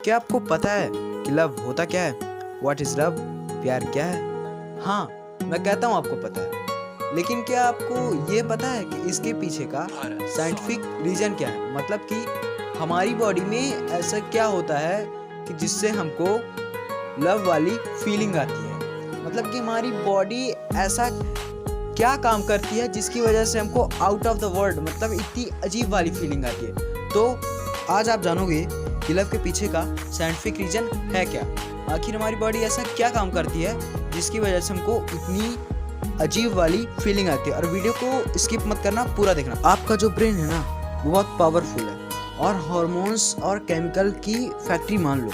क्या आपको पता है कि लव होता क्या है? What is love? प्यार क्या है? हाँ, मैं कहता हूँ आपको पता है, लेकिन क्या आपको ये पता है कि इसके पीछे का साइंटिफिक रीजन क्या है? मतलब कि हमारी बॉडी में ऐसा क्या होता है कि जिससे हमको लव वाली फीलिंग आती है? मतलब कि हमारी बॉडी ऐसा क्या काम करती है जिसकी वजह से हमको आउट ऑफ द वर्ल्ड मतलब इतनी अजीब वाली फीलिंग आती है। तो आज आप जानोगे कि लव के पीछे का साइंटिफिक रीजन है क्या। आखिर हमारी बॉडी ऐसा क्या काम करती है जिसकी वजह से हमको इतनी अजीब वाली फीलिंग आती है। और वीडियो को स्किप मत करना, पूरा देखना। आपका जो ब्रेन है ना वो बहुत पावरफुल है और हार्मोन्स और केमिकल की फैक्ट्री मान लो।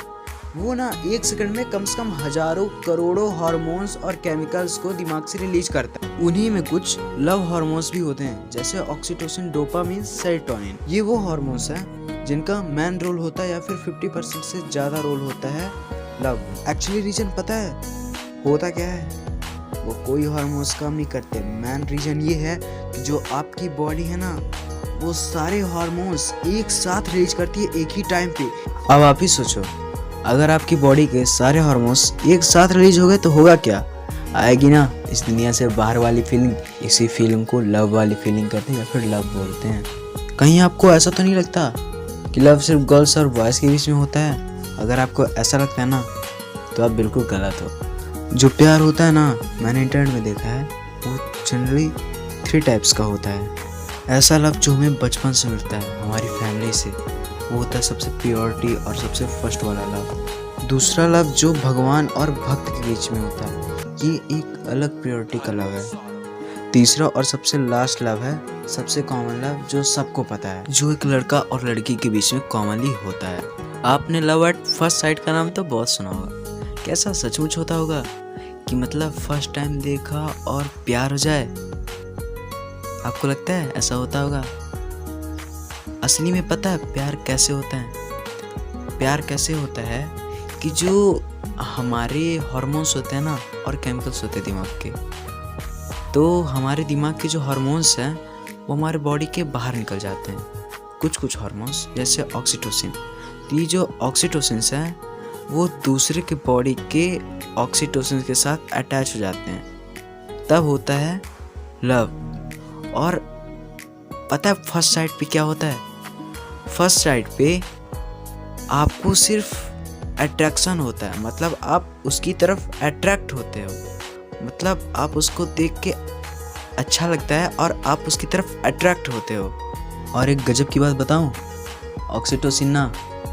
वो ना एक सेकंड में कम से कम हजारों करोड़ों हार्मोन्स और केमिकल्स को दिमाग से रिलीज करता है। उन्हीं में कुछ लव हार्मोन्स भी होते हैं, जैसे ऑक्सीटोसिन, डोपामिन, सेरोटोनिन। ये वो हार्मोन्स हैं जिनका मेन रोल होता है या फिर 50% से ज्यादा रोल होता है लव। एक्चुअली रीजन पता है होता क्या है? वो कोई हार्मोन्स काम नहीं करते। मेन रीजन ये है कि जो आपकी बॉडी है ना वो सारे हार्मोन्स एक साथ रिलीज करती है एक ही टाइम पे। अब आप ही सोचो, अगर आपकी बॉडी के सारे हार्मोन्स एक साथ रिलीज हो गए तो होगा क्या? आएगी ना इस दुनिया से बाहर वाली फीलिंग। इसी फीलिंग को लव वाली फीलिंग कहते हैं या फिर लव बोलते हैं। कहीं आपको ऐसा तो नहीं लगता कि लव सिर्फ गर्ल्स और बॉयज़ के बीच में होता है? अगर आपको ऐसा लगता है ना तो आप बिल्कुल गलत हो। जो प्यार होता है ना, मैंने इंटरनेट में देखा है, वो जनरली 3 टाइप्स का होता है। ऐसा लव जो हमें बचपन से मिलता है हमारी फैमिली से, वो होता है सबसे प्योरिटी और सबसे फर्स्ट वाला लव। दूसरा लव जो भगवान और भक्त के बीच में होता है, ये एक अलग प्योरिटी का लव है। तीसरा और सबसे लास्ट लव है सबसे कॉमन लव, जो सबको पता है, जो एक लड़का और लड़की के बीच में कॉमनली होता है। आपने लव एट फर्स्ट साइट का नाम तो बहुत सुना होगा। कैसा सचमुच होता होगा कि मतलब फर्स्ट टाइम देखा और प्यार हो जाए? आपको लगता है ऐसा होता होगा? असली में पता है प्यार कैसे होता है? प्यार कैसे होता है कि जो हमारे हार्मोन्स होते हैं ना और केमिकल्स होते हैं दिमाग के, तो हमारे दिमाग के जो हार्मोन्स हैं वो हमारे बॉडी के बाहर निकल जाते हैं। कुछ हार्मोन्स जैसे ऑक्सीटोसिन, ये जो ऑक्सीटोसिन्स हैं वो दूसरे के बॉडी के ऑक्सीटोसिन के साथ अटैच हो जाते हैं, तब होता है लव। और पता है फर्स्ट साइट पे क्या होता है? फर्स्ट साइट पे आपको सिर्फ अट्रैक्शन होता है, मतलब आप उसकी तरफ अट्रैक्ट होते हो, मतलब आप उसको देख के अच्छा लगता है और आप उसकी तरफ अट्रैक्ट होते हो। और एक गजब की बात बताऊं, ऑक्सीटोसिन ना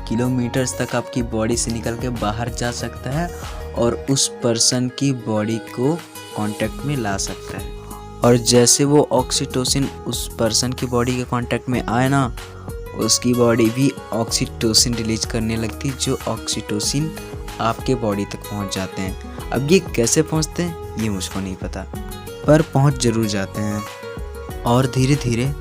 किलोमीटर्स तक आपकी बॉडी से निकल के बाहर जा सकता है और उस पर्सन की बॉडी को कांटेक्ट में ला सकता है। और जैसे वो ऑक्सीटोसिन उस पर्सन की बॉडी के कांटेक्ट में आए ना, उसकी बॉडी भी ऑक्सीटोसिन रिलीज करने लगती है, जो ऑक्सीटोसिन आपके बॉडी तक पहुंच जाते हैं। अब ये कैसे पहुंचते हैं ये मुझको नहीं पता, पर पहुंच जरूर जाते हैं। और धीरे धीरे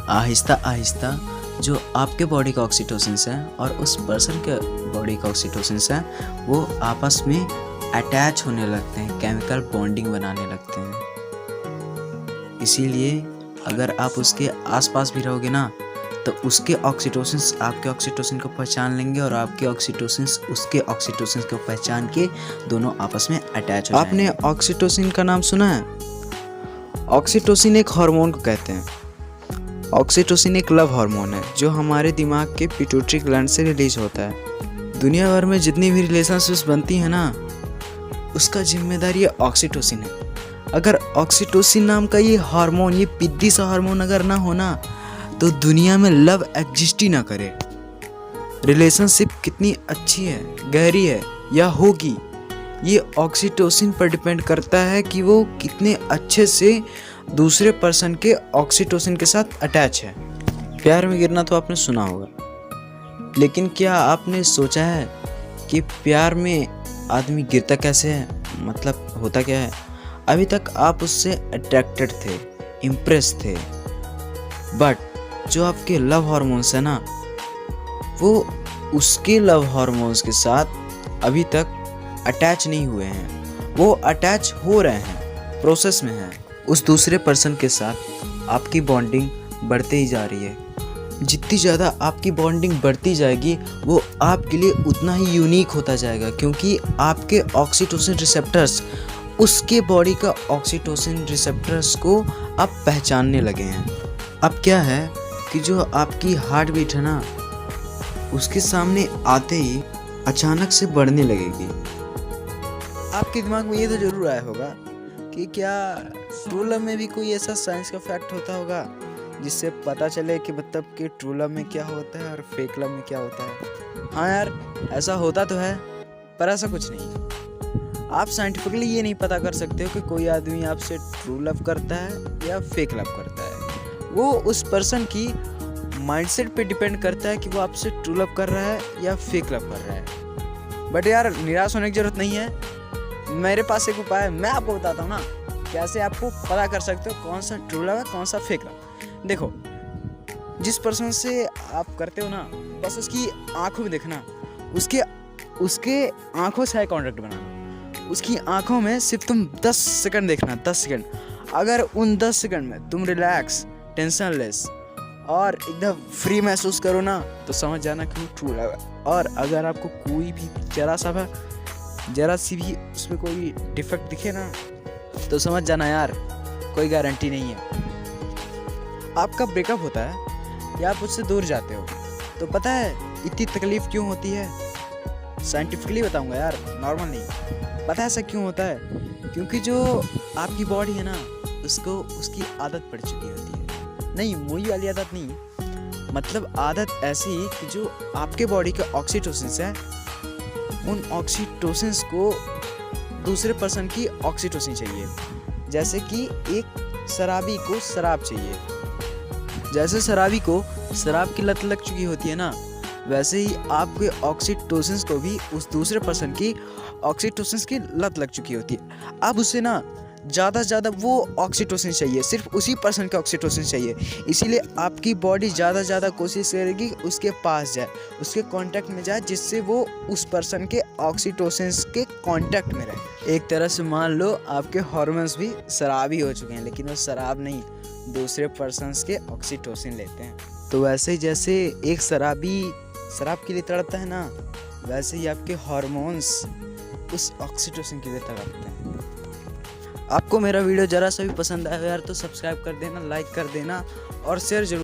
आहिस्ता आहिस्ता जो आपके बॉडी का ऑक्सीटोसिन्स हैं और उस पर्सन के बॉडी का ऑक्सीटोसिन्स हैं वो आपस में अटैच होने लगते हैं, केमिकल बॉन्डिंग बनाने लगते हैं। इसीलिए अगर आप उसके आसपास भी रहोगे ना तो उसके ऑक्सीटोसिन्स आपके ऑक्सीटोसिन को पहचान लेंगे और आपके ऑक्सीटोसिन्स उसके ऑक्सीटोसिन को पहचान के दोनों आपस में अटैच हो जाएंगे। आपने ऑक्सीटोसिन का नाम सुना है? ऑक्सीटोसिन एक हार्मोन को कहते हैं। ऑक्सीटोसिन एक लव हार्मोन है जो हमारे दिमाग के पिट्यूटरी ग्लैंड से रिलीज होता है। दुनिया भर में जितनी भी रिलेशनशिप्स बनती हैं ना उसका जिम्मेदार ये ऑक्सीटोसिन है। अगर ऑक्सीटोसिन नाम का ये हार्मोन, ये पिद्दी सा हार्मोन अगर ना हो ना तो दुनिया में लव एग्जिस्ट ही ना करे। रिलेशनशिप कितनी अच्छी है, गहरी है या होगी, ये ऑक्सीटोसिन पर डिपेंड करता है कि वो कितने अच्छे से दूसरे पर्सन के ऑक्सीटोसिन के साथ अटैच है। प्यार में गिरना तो आपने सुना होगा, लेकिन क्या आपने सोचा है कि प्यार में आदमी गिरता कैसे है? मतलब होता क्या है? अभी तक आप उससे अट्रैक्टेड थे, इम्प्रेस थे, बट जो आपके लव हार्मोन्स है ना वो उसके लव हार्मोन्स के साथ अभी तक अटैच नहीं हुए हैं। वो अटैच हो रहे हैं, प्रोसेस में हैं। उस दूसरे पर्सन के साथ आपकी बॉन्डिंग बढ़ते ही जा रही है। जितनी ज़्यादा आपकी बॉन्डिंग बढ़ती जाएगी वो आपके लिए उतना ही यूनिक होता जाएगा, क्योंकि आपके ऑक्सीटोसिन रिसेप्टर्स उसके बॉडी का ऑक्सीटोसिन रिसेप्टर्स को आप पहचानने लगे हैं। अब क्या है कि जो आपकी हार्ट बीट है ना, उसके सामने आते ही अचानक से बढ़ने लगेगी। आपके दिमाग में ये तो जरूर आया होगा कि क्या ट्रू लव में भी कोई ऐसा साइंस का फैक्ट होता होगा जिससे पता चले कि मतलब कि ट्रू लव में क्या होता है और फेक लव में क्या होता है। हाँ यार, ऐसा होता तो है, पर ऐसा कुछ नहीं। आप साइंटिफिकली ये नहीं पता कर सकते हो कि कोई आदमी आपसे ट्रू लव करता है या फेक लव करता है। वो उस पर्सन की माइंडसेट पे डिपेंड करता है कि वो आपसे ट्रू लव कर रहा है या फेक लव कर रहा है। बट यार, निराश होने की जरूरत नहीं है। मेरे पास एक उपाय है, मैं आपको बताता हूँ ना कैसे आपको पता कर सकते हो कौन सा ट्रू लव है कौन सा फेक लव। देखो, जिस पर्सन से आप करते हो ना, बस उसकी आंखों में देखना, उसके आंखों से आई कॉन्टैक्ट बनाना, उसकी आंखों में सिर्फ तुम 10 सेकंड देखना, 10 सेकंड। अगर उन 10 सेकंड में तुम रिलैक्स, टेंशनलेस और एकदम फ्री महसूस करो ना, तो समझ जाना कि ट्रू लव है। और अगर आपको कोई भी जरा सी भी उसमें कोई डिफेक्ट दिखे ना, तो समझ जाना यार कोई गारंटी नहीं है। आपका ब्रेकअप होता है या आप उससे दूर जाते हो, तो पता है इतनी तकलीफ क्यों होती है? साइंटिफिकली बताऊंगा यार, नॉर्मल नहीं। पता है ऐसा क्यों होता है? क्योंकि जो आपकी बॉडी है ना, उसको उसकी आदत पड़ चुकी होती है। नहीं, मुई वाली आदत नहीं, मतलब आदत ऐसी कि जो आपके बॉडी के ऑक्सीटोसिन्स है, उन ऑक्सीटोसिन्स को दूसरे पर्सन की ऑक्सीटोसिन चाहिए। जैसे कि एक शराबी को शराब चाहिए, जैसे शराबी को शराब की लत लग चुकी होती है ना, वैसे ही आपके ऑक्सीटोसिन्स को भी उस दूसरे पर्सन की ऑक्सीटोसिन्स की लत लग चुकी होती है। अब उसे ना ज़्यादा से ज़्यादा वो ऑक्सीटोसिन चाहिए, सिर्फ उसी पर्सन के ऑक्सीटोसिन चाहिए। इसीलिए आपकी बॉडी ज़्यादा से ज़्यादा कोशिश करेगी उसके पास जाए, उसके कांटेक्ट में जाए, जिससे वो उस पर्सन के ऑक्सीटोसिन्स के कांटेक्ट में रहे। एक तरह से मान लो आपके हार्मोन्स भी शराबी हो चुके हैं, लेकिन वो शराब नहीं, दूसरे पर्सन्स के ऑक्सीटोसिन लेते हैं। तो वैसे ही जैसे एक शराबी शराब के लिए तड़पता है ना, वैसे ही आपके हार्मोन्स उस ऑक्सीटोसिन के लिए तड़पते हैं। आपको मेरा वीडियो ज़रा सा भी पसंद आया यार, तो सब्सक्राइब कर देना, लाइक कर देना और शेयर जरूर